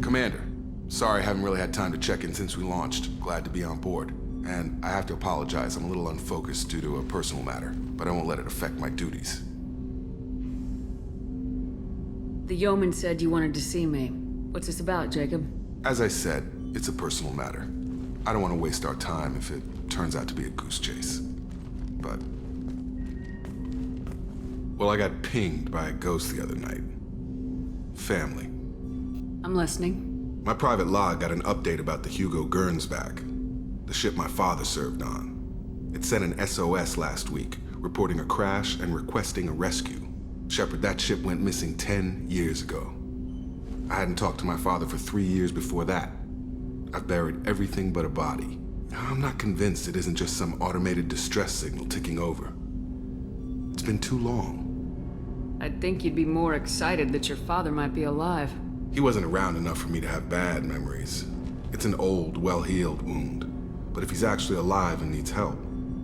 Commander, sorry I haven't really had time to check in since we launched. Glad to be on board. And I have to apologize, I'm a little unfocused due to a personal matter, but I won't let it affect my duties. The yeoman said you wanted to see me. What's this about, Jacob? As I said, it's a personal matter. I don't want to waste our time if it turns out to be a goose chase. But... well, I got pinged by a ghost the other night. Family. I'm listening. My private log got an update about the Hugo Gernsback, the ship my father served on. It sent an SOS last week, reporting a crash and requesting a rescue. Shepard, that ship went missing 10 years ago. I hadn't talked to my father for 3 years before that. I've buried everything but a body. I'm not convinced it isn't just some automated distress signal ticking over. It's been too long. I'd think you'd be more excited that your father might be alive. He wasn't around enough for me to have bad memories. It's an old, well-healed wound. But if he's actually alive and needs help,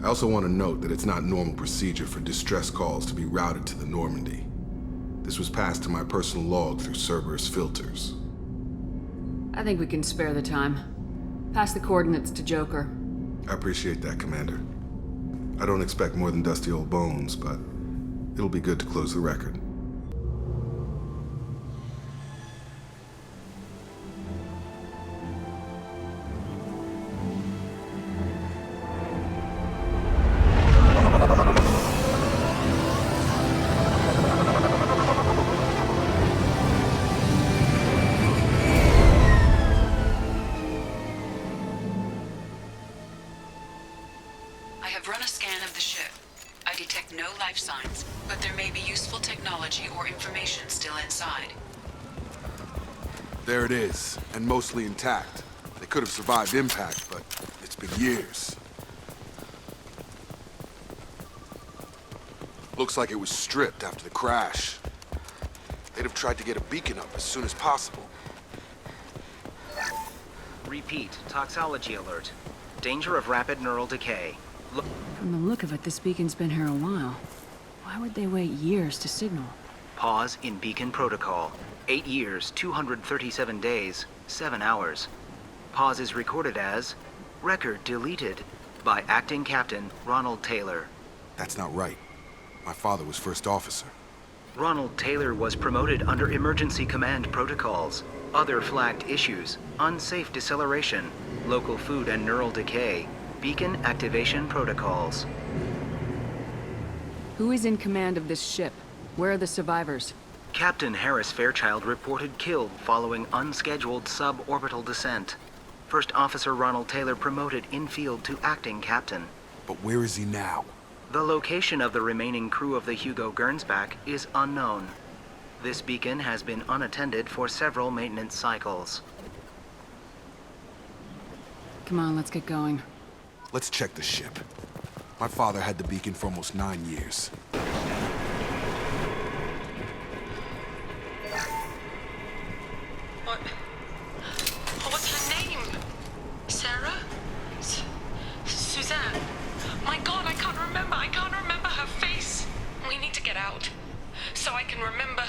I also want to note that it's not normal procedure for distress calls to be routed to the Normandy. This was passed to my personal log through Cerberus filters. I think we can spare the time. Pass the coordinates to Joker. I appreciate that, Commander. I don't expect more than dusty old bones, but it'll be good to close the record. Signs, but there may be useful technology or information still inside. There it is, and mostly intact. They could have survived impact, but it's been years. Looks like it was stripped after the crash. They'd have tried to get a beacon up as soon as possible. Repeat, toxology alert. Danger of rapid neural decay. From the look of it, this beacon's been here a while. Why would they wait years to signal? Pause in beacon protocol. 8 years, 237 days, 7 hours. Pause is recorded as record deleted by Acting Captain Ronald Taylor. That's not right. My father was first officer. Ronald Taylor was promoted under emergency command protocols. Other flagged issues: unsafe deceleration, local food and neural decay, beacon activation protocols. Who is in command of this ship? Where are the survivors? Captain Harris Fairchild reported killed following unscheduled suborbital descent. First Officer Ronald Taylor promoted in-field to acting captain. But where is he now? The location of the remaining crew of the Hugo Gernsback is unknown. This beacon has been unattended for several maintenance cycles. Come on, let's get going. Let's check the ship. My father had the beacon for almost 9 years. What? What's her name? Sarah? Suzanne? My God, I can't remember. I can't remember her face. We need to get out. So I can remember.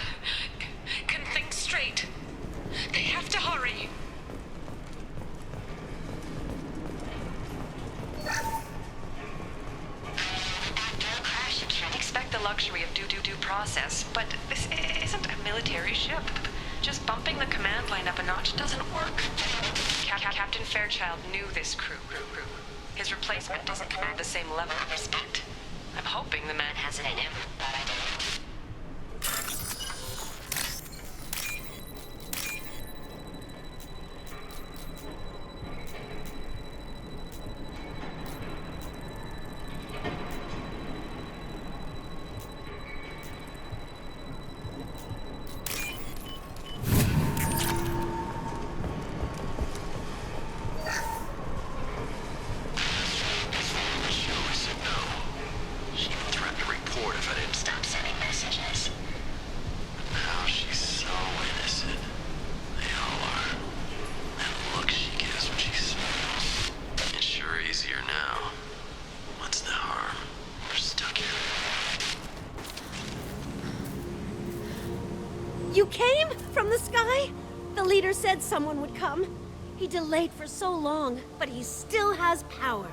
Can think straight. They have to hurry. Expect the luxury of due process, but this isn't a military ship. Just bumping the command line up a notch doesn't work. Captain Fairchild knew this crew. His replacement doesn't command the same level of respect. I'm hoping the man has it in him, but I don't. You came from the sky? The leader said someone would come. He delayed for so long, but he still has power.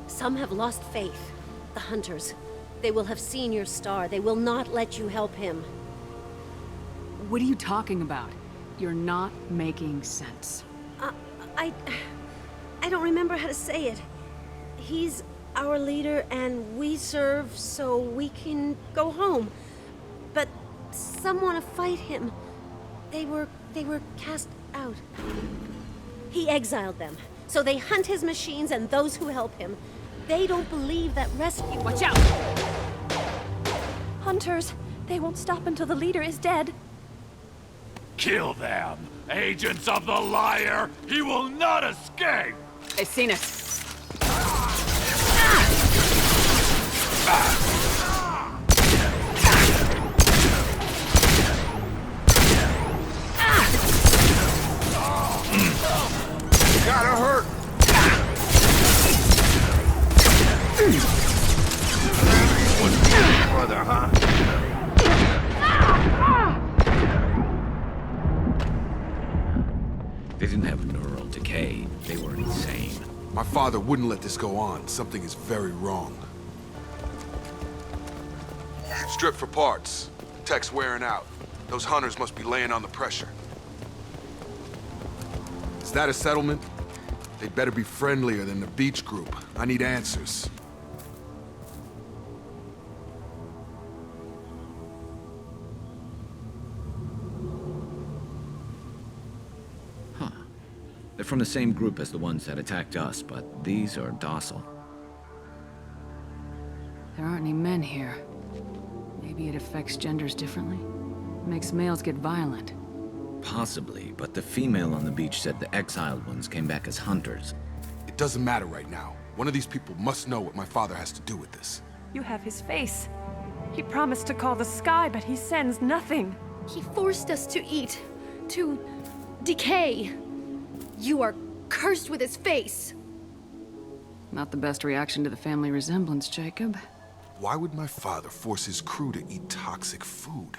Some have lost faith. The hunters. They will have seen your star. They will not let you help him. What are you talking about? You're not making sense. I don't remember how to say it. He's our leader and we serve so we can go home. But some want to fight him. They were cast out. He exiled them, so they hunt his machines and those who help him. They don't believe that rescue... Watch out! Hunters, they won't stop until the leader is dead. Kill them! Agents of the liar! He will not escape! They've seen us. Gotta hurt! Brother, huh? They didn't have neural decay. They were insane. My father wouldn't let this go on. Something is very wrong. Strip for parts. Tech's wearing out. Those hunters must be laying on the pressure. Is that a settlement? They'd better be friendlier than the beach group. I need answers. They're from the same group as the ones that attacked us, but these are docile. There aren't any men here. Maybe it affects genders differently? Makes males get violent. Possibly, but the female on the beach said the exiled ones came back as hunters. It doesn't matter right now. One of these people must know what my father has to do with this. You have his face. He promised to call the sky, but he sends nothing. He forced us to eat, to decay. You are cursed with his face. Not the best reaction to the family resemblance, Jacob. Why would my father force his crew to eat toxic food?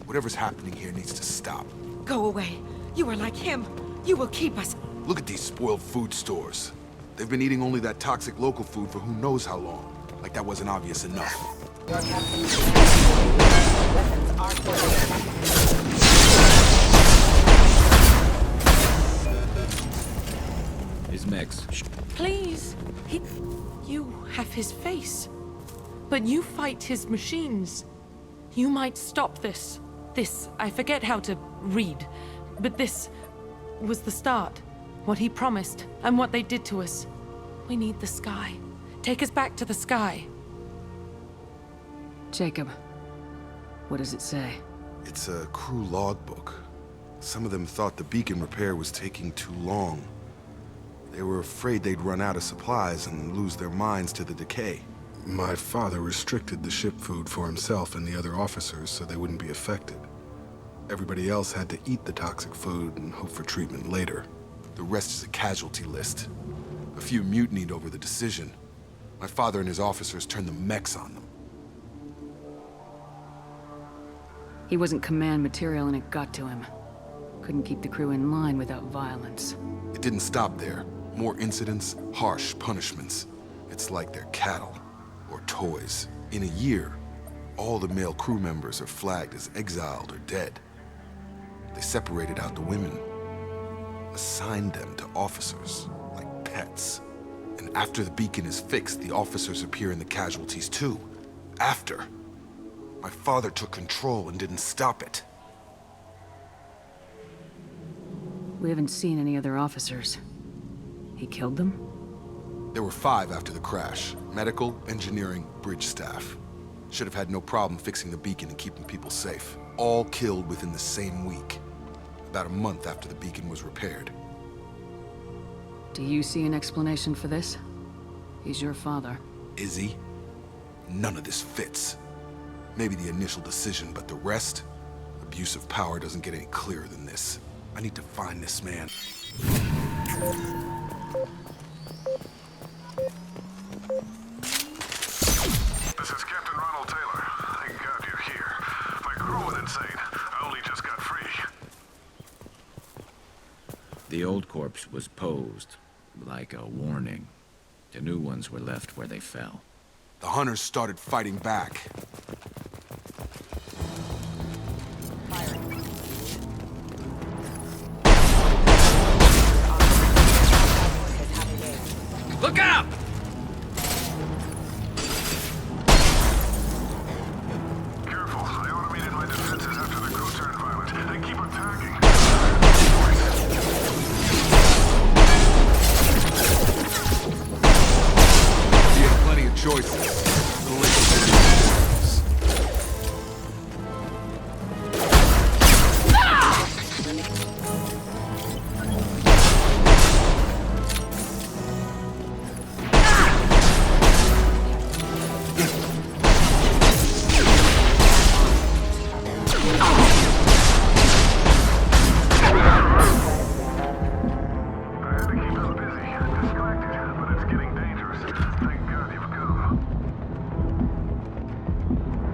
Whatever's happening here needs to stop. Go away. You are like him. You will keep us. Look at these spoiled food stores. They've been eating only that toxic local food for who knows how long. Like that wasn't obvious enough. Your captain. Weapons are closed. His mechs. Please. You have his face. But you fight his machines. You might stop this. This, I forget how to read. But this was the start. What he promised, and what they did to us. We need the sky. Take us back to the sky. Jacob, what does it say? It's a crew logbook. Some of them thought the beacon repair was taking too long. They were afraid they'd run out of supplies and lose their minds to the decay. My father restricted the ship food for himself and the other officers so they wouldn't be affected. Everybody else had to eat the toxic food and hope for treatment later. The rest is a casualty list. A few mutinied over the decision. My father and his officers turned the mechs on them. He wasn't command material and it got to him. Couldn't keep the crew in line without violence. It didn't stop there. More incidents, harsh punishments. It's like they're cattle or toys. In a year, all the male crew members are flagged as exiled or dead. They separated out the women, assigned them to officers like pets. And after the beacon is fixed, the officers appear in the casualties too. After. My father took control and didn't stop it. We haven't seen any other officers. He killed them? There were 5 after the crash. Medical, engineering, bridge staff. Should have had no problem fixing the beacon and keeping people safe. All killed within the same week. About a month after the beacon was repaired. Do you see an explanation for this? He's your father. Is he? None of this fits. Maybe the initial decision, but the rest? Abuse of power doesn't get any clearer than this. I need to find this man. This is Captain Ronald Taylor. Thank God you're here. My crew went insane. I only just got free. The old corpse was posed, like a warning. The new ones were left where they fell. The hunters started fighting back. Look out! Careful, I automated my defenses after the crew turned violent. They keep attacking. He had plenty of choices.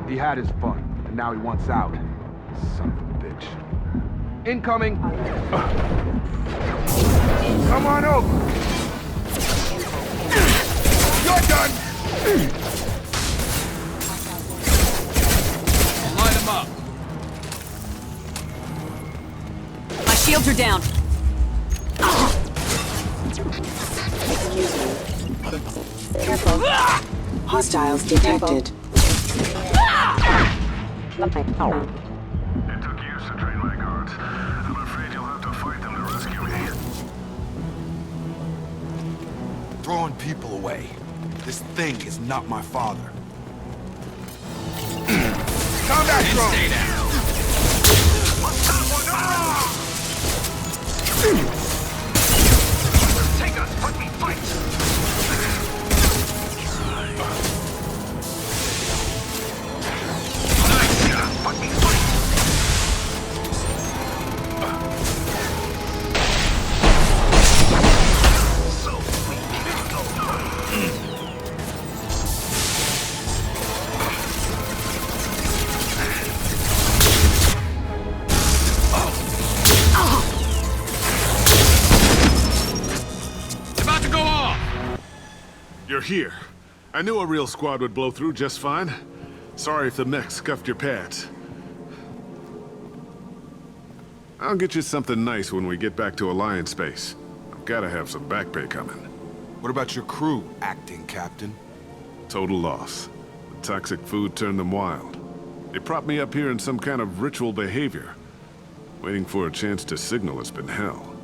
He had his fun, and now he wants out. Son of a bitch. Incoming! Come on over! You're done! Line him up. My shields are down. Careful. Hostiles detected. It took years to train my guards. I'm afraid you'll have to fight them to rescue me. Throwing people away. This thing is not my father. Combat drone! Stay down. Take us, let me fight! Let me fight! So weak. About to go off. You're here. I knew a real squad would blow through just fine. Sorry if the mech scuffed your pads. I'll get you something nice when we get back to Alliance space. I've gotta have some back pay coming. What about your crew, acting captain? Total loss. The toxic food turned them wild. They propped me up here in some kind of ritual behavior. Waiting for a chance to signal has been hell.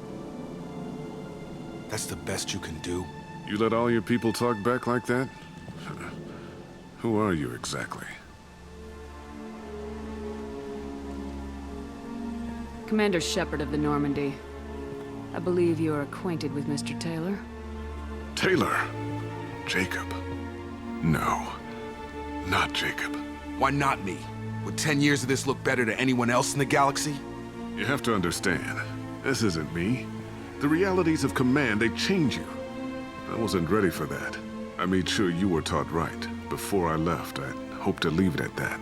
That's the best you can do? You let all your people talk back like that? Who are you exactly? Commander Shepard of the Normandy. I believe you are acquainted with Mr. Taylor. Taylor? Jacob? No. Not Jacob. Why not me? Would 10 years of this look better to anyone else in the galaxy? You have to understand, this isn't me. The realities of command, they change you. I wasn't ready for that. I made sure you were taught right. Before I left, I hoped to leave it at that.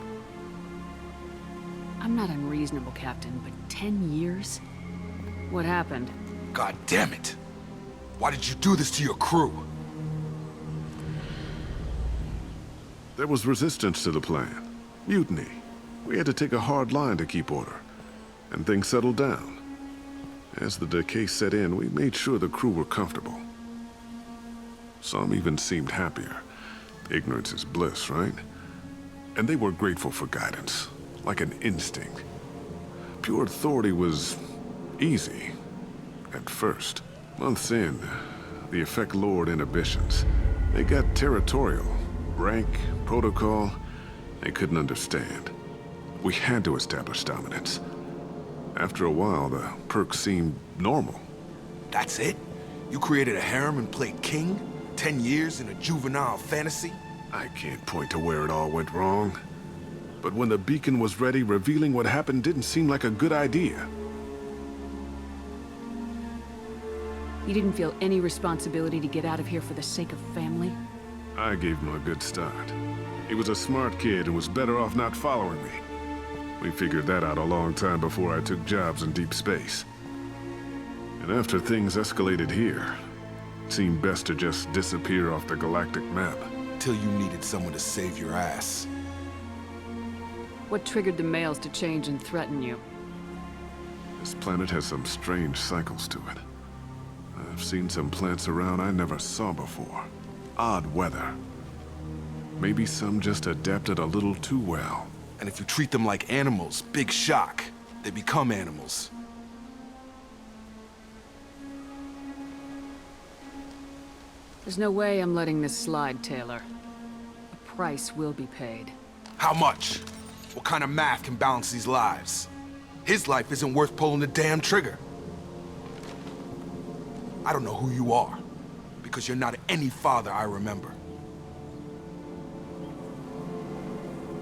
I'm not unreasonable, Captain, but 10 years? What happened? God damn it! Why did you do this to your crew? There was resistance to the plan. Mutiny. We had to take a hard line to keep order. And things settled down. As the decay set in, we made sure the crew were comfortable. Some even seemed happier. Ignorance is bliss, right? And they were grateful for guidance, like an instinct. Pure authority was easy, at first. Months in, the effect lowered inhibitions. They got territorial. Rank, protocol, they couldn't understand. We had to establish dominance. After a while, the perks seemed normal. That's it? You created a harem and played king? 10 years in a juvenile fantasy? I can't point to where it all went wrong. But when the beacon was ready, revealing what happened didn't seem like a good idea. You didn't feel any responsibility to get out of here for the sake of family? I gave him a good start. He was a smart kid and was better off not following me. We figured that out a long time before I took jobs in deep space. And after things escalated here, it seemed best to just disappear off the galactic map. Till you needed someone to save your ass. What triggered the males to change and threaten you? This planet has some strange cycles to it. I've seen some plants around I never saw before. Odd weather. Maybe some just adapted a little too well. And if you treat them like animals, big shock. They become animals. There's no way I'm letting this slide, Taylor. A price will be paid. How much? What kind of math can balance these lives? His life isn't worth pulling the damn trigger. I don't know who you are, because you're not any father I remember.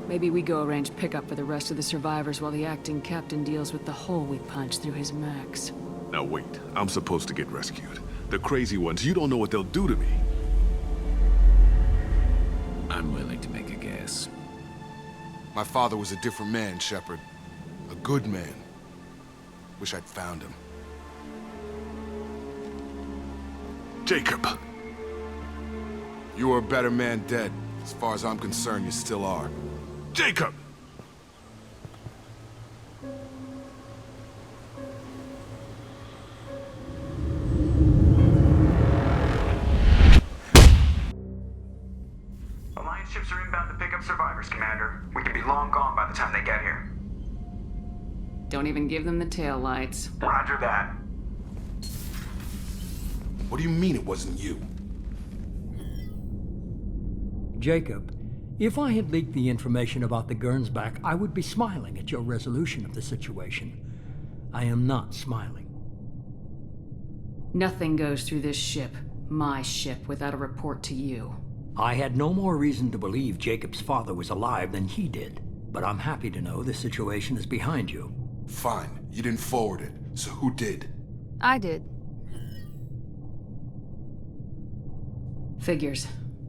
Maybe we go arrange pickup for the rest of the survivors while the acting captain deals with the hole we punched through his max. Now wait, I'm supposed to get rescued. The crazy ones, you don't know what they'll do to me. I'm willing to make a guess. My father was a different man, Shepard. A good man. Wish I'd found him. Jacob! You were a better man dead. As far as I'm concerned, you still are. Jacob! Alliance ships are inbound to pick up survivors, Commander. We could be long gone by the time they get here. Don't even give them the tail lights. Roger that. What do you mean it wasn't you? Jacob, if I had leaked the information about the Gernsback, I would be smiling at your resolution of the situation. I am not smiling. Nothing goes through this ship, my ship, without a report to you. I had no more reason to believe Jacob's father was alive than he did, but I'm happy to know the situation is behind you. Fine, you didn't forward it, so who did? I did. Figures.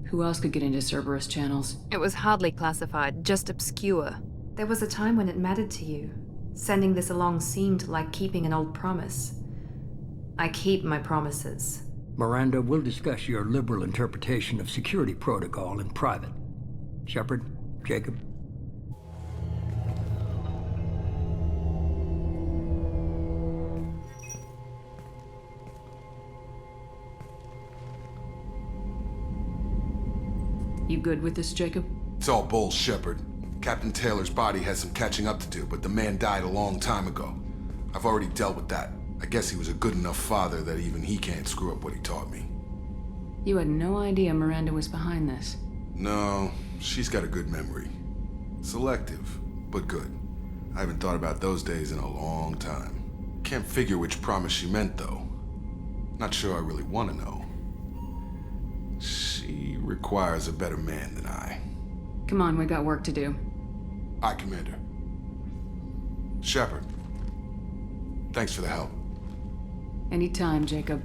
Who else could get into Cerberus channels? It was hardly classified, just obscure. There was a time when it mattered to you. Sending this along seemed like keeping an old promise. I keep my promises. Miranda, we'll discuss your liberal interpretation of security protocol in private. Shepard, Jacob. You good with this, Jacob? It's all bull, Shepard. Captain Taylor's body has some catching up to do, but the man died a long time ago. I've already dealt with that. I guess he was a good enough father that even he can't screw up what he taught me. You had no idea Miranda was behind this. No, she's got a good memory. Selective, but good. I haven't thought about those days in a long time. Can't figure which promise she meant, though. Not sure I really want to know. She requires a better man than I. Come on, we got work to do. Aye, Commander. Shepard, thanks for the help. Anytime, Jacob.